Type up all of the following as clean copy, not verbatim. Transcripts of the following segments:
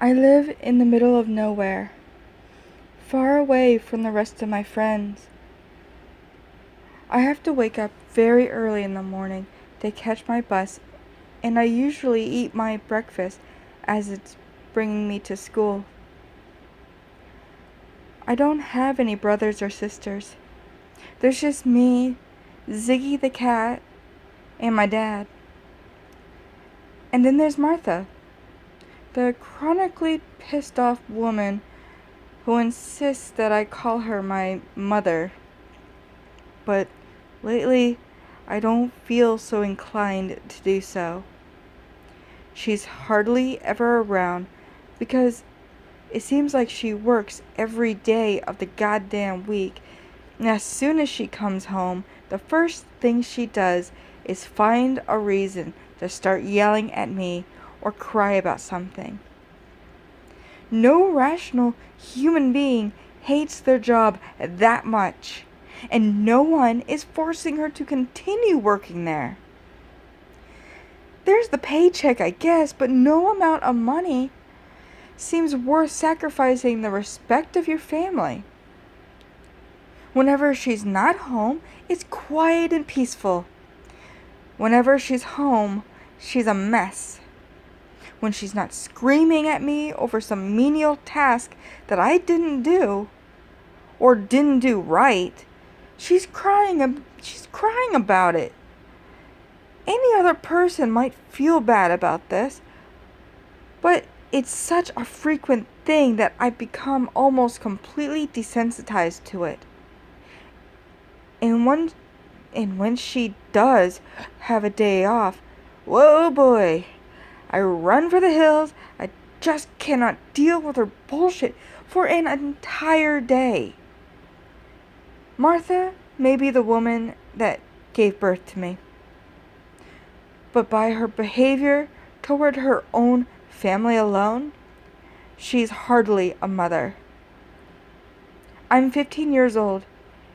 I live in the middle of nowhere, far away from the rest of my friends. I have to wake up very early in the morning to catch my bus, and I usually eat my breakfast as it's bringing me to school. I don't have any brothers or sisters. There's just me, Ziggy the cat, and my dad. And then there's Martha, the chronically pissed off woman who insists that I call her my mother. But lately, I don't feel so inclined to do so. She's hardly ever around because it seems like she works every day of the goddamn week, and as soon as she comes home, the first thing she does is find a reason to start yelling at me or cry about something. No rational human being hates their job that much, and no one is forcing her to continue working there. There's the paycheck, I guess, but no amount of money seems worth sacrificing the respect of your family. Whenever she's not home, it's quiet and peaceful. Whenever she's home, she's a mess. When she's not screaming at me over some menial task that I didn't do or didn't do right, she's crying about it. Any other person might feel bad about this, but it's such a frequent thing that I've become almost completely desensitized to it. And when she does have a day off, whoa boy, I run for the hills. I just cannot deal with her bullshit for an entire day. Martha may be the woman that gave birth to me, but by her behavior toward her own family alone, she's hardly a mother. I'm 15 years old,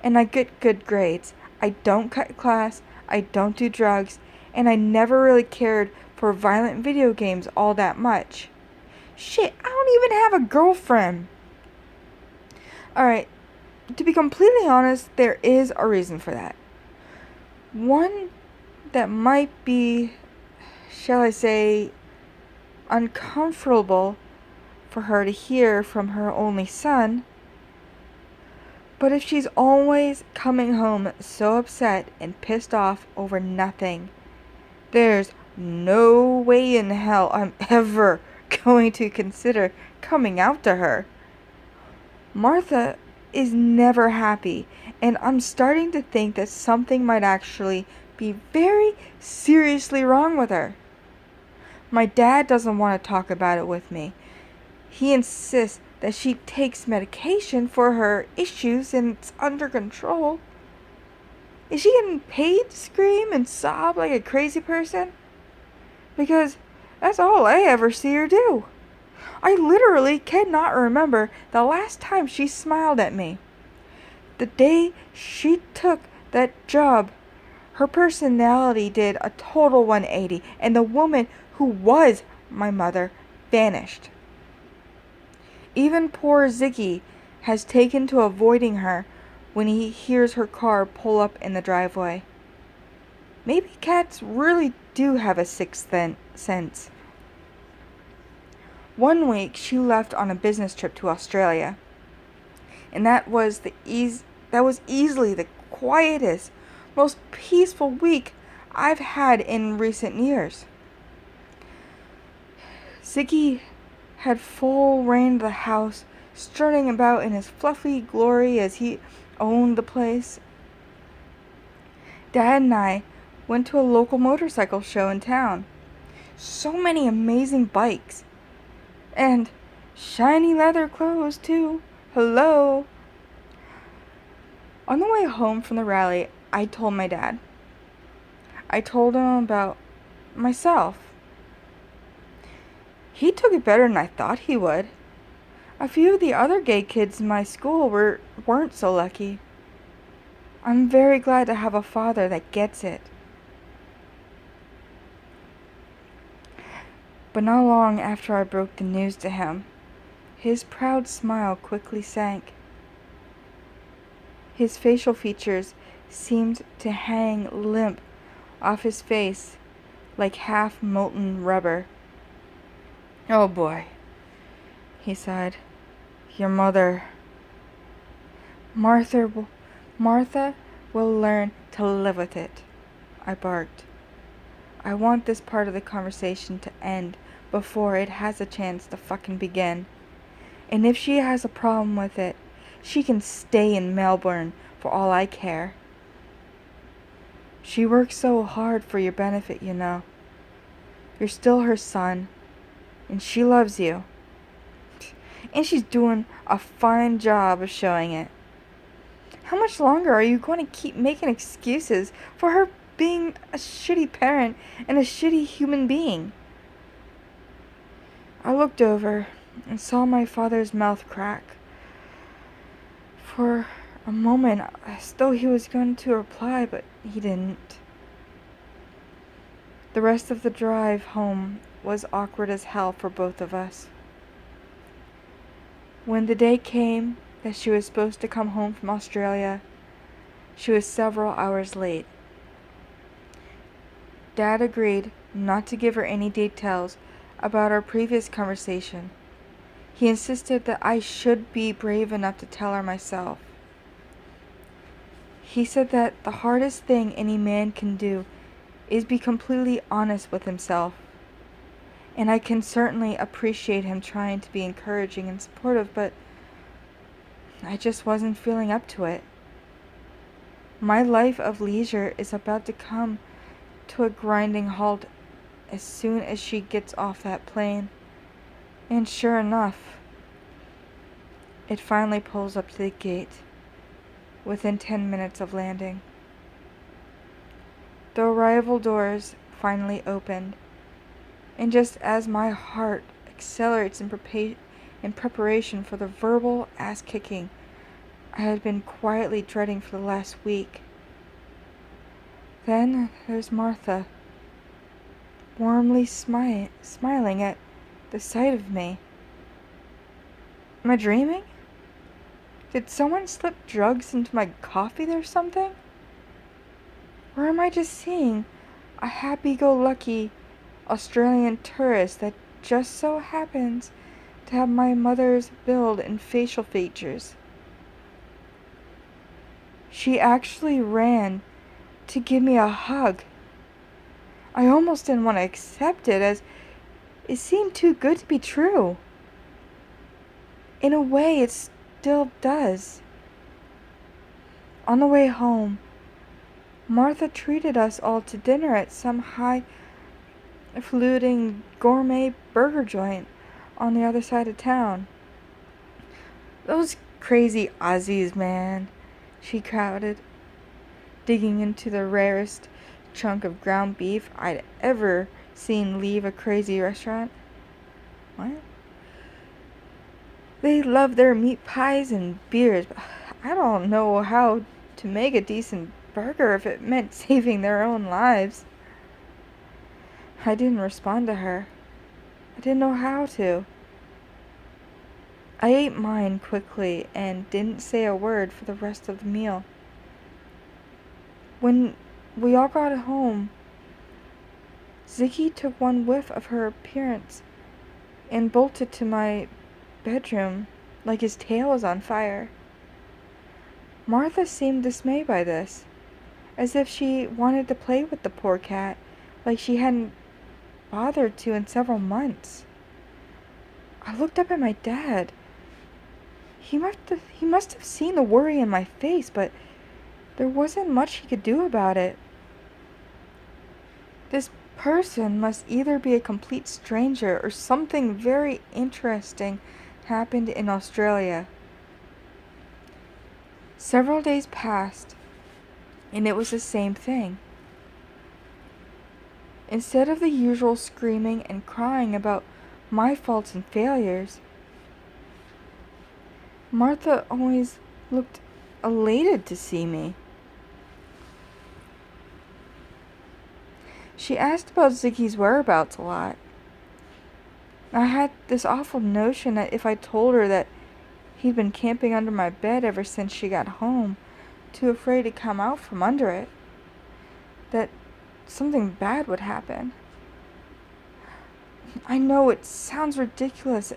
and I get good grades. I don't cut class, I don't do drugs, and I never really cared for violent video games all that much. Shit, I don't even have a girlfriend. Alright, to be completely honest, there is a reason for that. One that might be, shall I say, uncomfortable for her to hear from her only son. But if she's always coming home so upset and pissed off over nothing, there's no way in hell I'm ever going to consider coming out to her. Martha is never happy, and I'm starting to think that something might actually be very seriously wrong with her. My dad doesn't want to talk about it with me. He insists that she takes medication for her issues and it's under control. Is she getting paid to scream and sob like a crazy person? Because that's all I ever see her do. I literally cannot remember the last time she smiled at me. The day she took that job, her personality did a total 180, and the woman who was my mother vanished. Even poor Ziggy has taken to avoiding her when he hears her car pull up in the driveway. Maybe cats really do have a sixth sense. One week she left on a business trip to Australia, and that was easily the quietest, most peaceful week I've had in recent years. Ziggy had full reign of the house, strutting about in his fluffy glory as he owned the place. Dad and I went to a local motorcycle show in town. So many amazing bikes. And shiny leather clothes, too. Hello. On the way home from the rally, I told my dad. I told him about myself. He took it better than I thought he would. A few of the other gay kids in my school weren't so lucky. I'm very glad to have a father that gets it. But not long after I broke the news to him, his proud smile quickly sank. His facial features seemed to hang limp off his face like half-molten rubber. "Oh boy," he sighed. "Your mother." Martha will learn to live with it," I barked. "I want this part of the conversation to end before it has a chance to fucking begin. And if she has a problem with it, she can stay in Melbourne for all I care. She works so hard for your benefit, you know. You're still her son, and she loves you. And she's doing a fine job of showing it. How much longer are you going to keep making excuses for her being a shitty parent and a shitty human being?" I looked over and saw my father's mouth crack. For a moment, as though he was going to reply, but he didn't. The rest of the drive home was awkward as hell for both of us. When the day came that she was supposed to come home from Australia, she was several hours late. Dad agreed not to give her any details about our previous conversation. He insisted that I should be brave enough to tell her myself. He said that the hardest thing any man can do is be completely honest with himself. And I can certainly appreciate him trying to be encouraging and supportive, but I just wasn't feeling up to it. My life of leisure is about to come to a grinding halt as soon as she gets off that plane. And sure enough, it finally pulls up to the gate within 10 minutes of landing. The arrival doors finally opened, and just as my heart accelerates in preparation for the verbal ass-kicking I had been quietly dreading for the last week, then there's Martha, warmly smiling at the sight of me. Am I dreaming? Did someone slip drugs into my coffee or something? Or am I just seeing a happy-go-lucky Australian tourist that just so happens to have my mother's build and facial features? She actually ran to give me a hug. I almost didn't want to accept it, as it seemed too good to be true. In a way, it still does. On the way home, Martha treated us all to dinner at some high-fluting gourmet burger joint on the other side of town. "Those crazy Aussies, man," she crowded, digging into the rarest chunk of ground beef I'd ever seen leave a crazy restaurant. "What? They love their meat pies and beers, but I don't know how to make a decent burger if it meant saving their own lives." I didn't respond to her. I didn't know how to. I ate mine quickly and didn't say a word for the rest of the meal. When we all got home, Ziggy took one whiff of her appearance and bolted to my bedroom like his tail was on fire. Martha seemed dismayed by this, as if she wanted to play with the poor cat like she hadn't bothered to in several months. I looked up at my dad. He must have seen the worry in my face, but there wasn't much he could do about it. This person must either be a complete stranger or something very interesting happened in Australia. Several days passed, and it was the same thing. Instead of the usual screaming and crying about my faults and failures, Martha always looked elated to see me. She asked about Ziggy's whereabouts a lot. I had this awful notion that if I told her that he'd been camping under my bed ever since she got home, too afraid to come out from under it, that something bad would happen. I know it sounds ridiculous.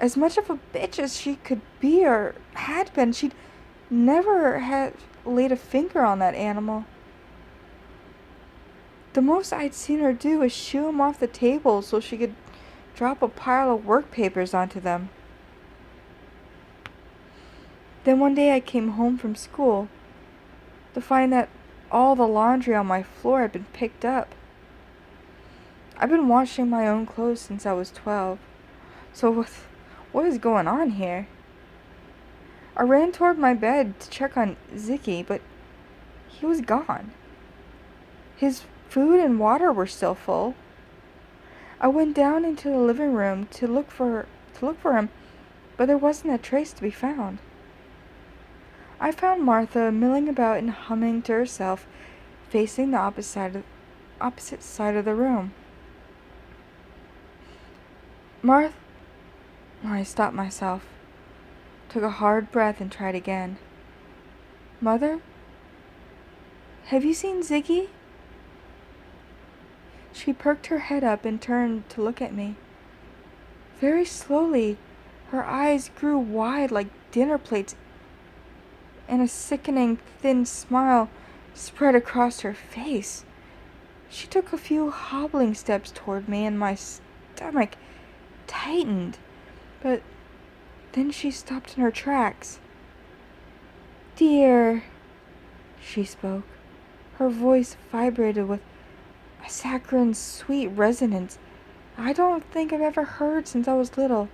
As much of a bitch as she could be or had been, she'd never have laid a finger on that animal. The most I'd seen her do was shoo him off the table so she could drop a pile of work papers onto them. Then one day I came home from school to find that all the laundry on my floor had been picked up. I've been washing my own clothes since I was 12, so what is going on here? I ran toward my bed to check on Ziggy, but he was gone. His food and water were still full. I went down into the living room to look for him, but there wasn't a trace to be found. I found Martha milling about and humming to herself, facing the opposite side of the room. Martha, I stopped myself, took a hard breath and tried again. Mother, have you seen Ziggy? She perked her head up and turned to look at me. Very slowly, her eyes grew wide like dinner plates, and a sickening thin smile spread across her face. She took a few hobbling steps toward me, and my stomach tightened, but then she stopped in her tracks. Dear, she spoke. Her voice vibrated with a saccharine sweet resonance I don't think I've ever heard since I was little.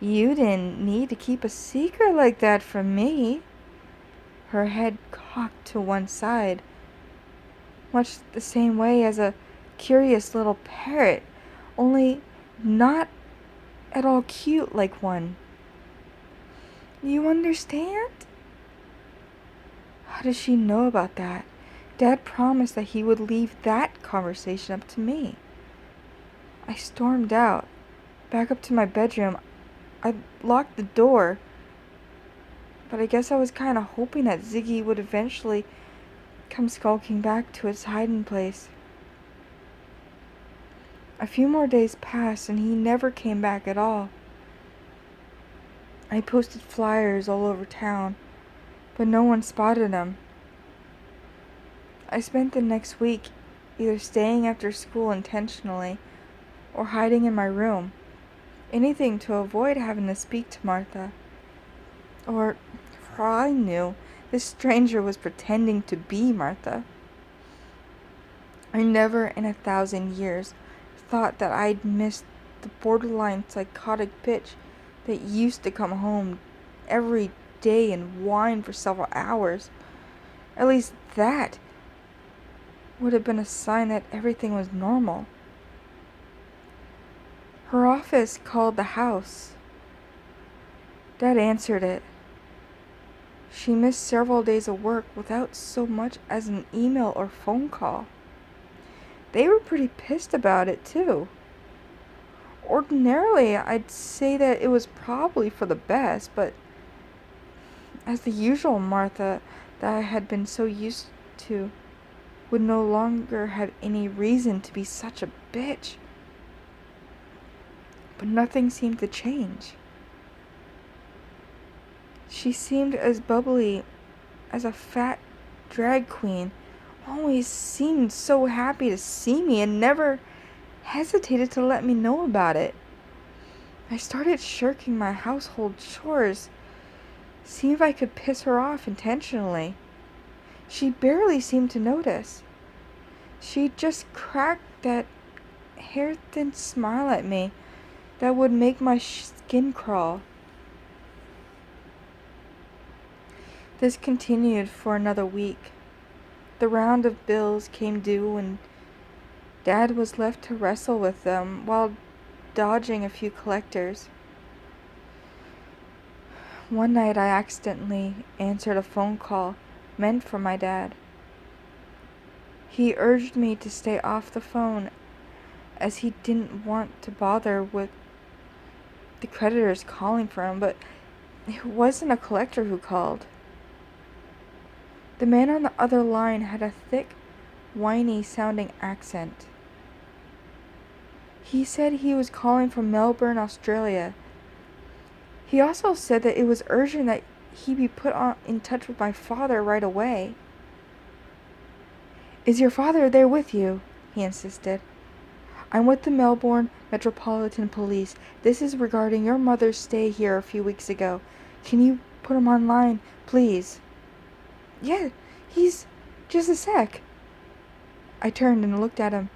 You didn't need to keep a secret like that from me. Her head cocked to one side, much the same way as a curious little parrot, only not at all cute like one. You understand? How does she know about that? Dad promised that he would leave that conversation up to me. I stormed out, back up to my bedroom. I locked the door, but I guess I was kind of hoping that Ziggy would eventually come skulking back to its hiding place. A few more days passed and he never came back at all. I posted flyers all over town, but no one spotted him. I spent the next week either staying after school intentionally or hiding in my room, anything to avoid having to speak to Martha. Or, for all I knew, this stranger was pretending to be Martha. I never in 1,000 years thought that I'd missed the borderline psychotic bitch that used to come home every day and whine for several hours. At least that would have been a sign that everything was normal. Her office called the house. Dad answered it. She missed several days of work without so much as an email or phone call. They were pretty pissed about it, too. Ordinarily, I'd say that it was probably for the best, but as the usual Martha that I had been so used to would no longer have any reason to be such a bitch. But nothing seemed to change. She seemed as bubbly as a fat drag queen, always seemed so happy to see me and never hesitated to let me know about it. I started shirking my household chores, seeing if I could piss her off intentionally. She barely seemed to notice. She just cracked that hair-thin smile at me that would make my skin crawl. This continued for another week. The round of bills came due and Dad was left to wrestle with them while dodging a few collectors. One night I accidentally answered a phone call meant for my dad. He urged me to stay off the phone as he didn't want to bother with the creditors calling for him, but it wasn't a collector who called. The man on the other line had a thick, whiny-sounding accent. He said he was calling from Melbourne, Australia. He also said that it was urgent that he be put in touch with my father right away. "Is your father there with you?" he insisted. "I'm with the Melbourne Metropolitan Police. This is regarding your mother's stay here a few weeks ago. Can you put him online, please?" "Yeah, he's... just a sec." I turned and looked at him.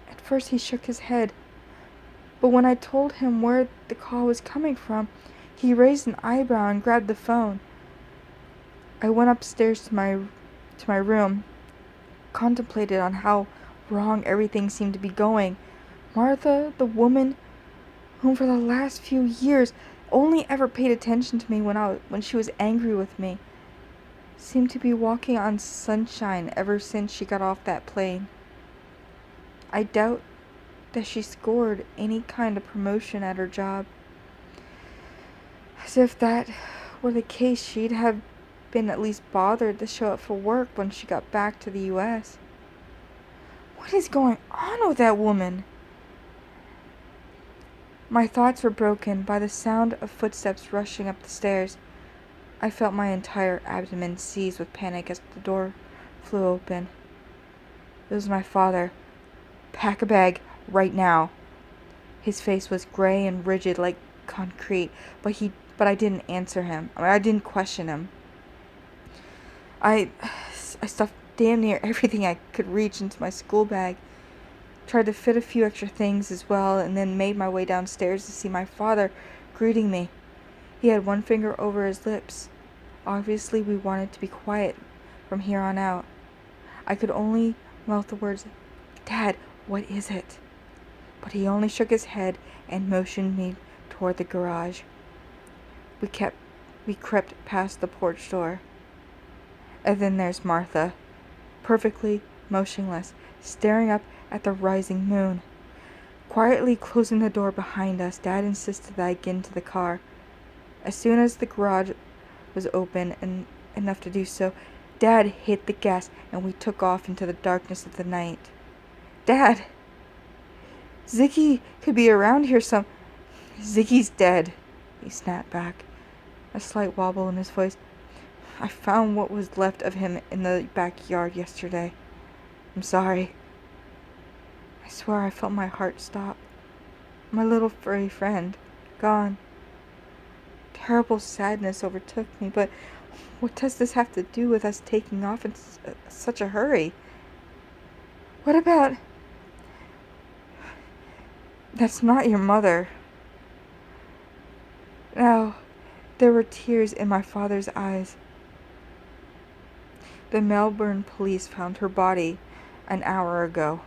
At first he shook his head, but when I told him where the call was coming from, he raised an eyebrow and grabbed the phone. I went upstairs to my room, contemplated on how wrong everything seemed to be going. Martha, the woman whom for the last few years only ever paid attention to me when she was angry with me, seemed to be walking on sunshine ever since she got off that plane. I doubt that she scored any kind of promotion at her job. As if that were the case, she'd have been at least bothered to show up for work when she got back to the U.S. What is going on with that woman? My thoughts were broken by the sound of footsteps rushing up the stairs. I felt my entire abdomen seize with panic as the door flew open. It was my father. "Pack a bag, right now." His face was gray and rigid like concrete, but I didn't answer him. I didn't question him. I stuffed damn near everything I could reach into my school bag, tried to fit a few extra things as well, and then made my way downstairs to see my father greeting me. He had one finger over his lips. Obviously, we wanted to be quiet from here on out. I could only mouth the words, "Dad, what is it?" But he only shook his head and motioned me toward the garage. We crept past the porch door. And then there's Martha, perfectly motionless, staring up at the rising moon. Quietly closing the door behind us, Dad insisted that I get into the car. As soon as the garage was open and enough to do so, Dad hit the gas and we took off into the darkness of the night. "Dad! Ziggy could be around here some..." "Ziggy's dead," he snapped back, a slight wobble in his voice. "I found what was left of him in the backyard yesterday. I'm sorry." I swear I felt my heart stop. My little furry friend, gone. Terrible sadness overtook me, but what does this have to do with us taking off in such a hurry? "What about..." "That's not your mother." Now, there were tears in my father's eyes. "The Melbourne police found her body an hour ago."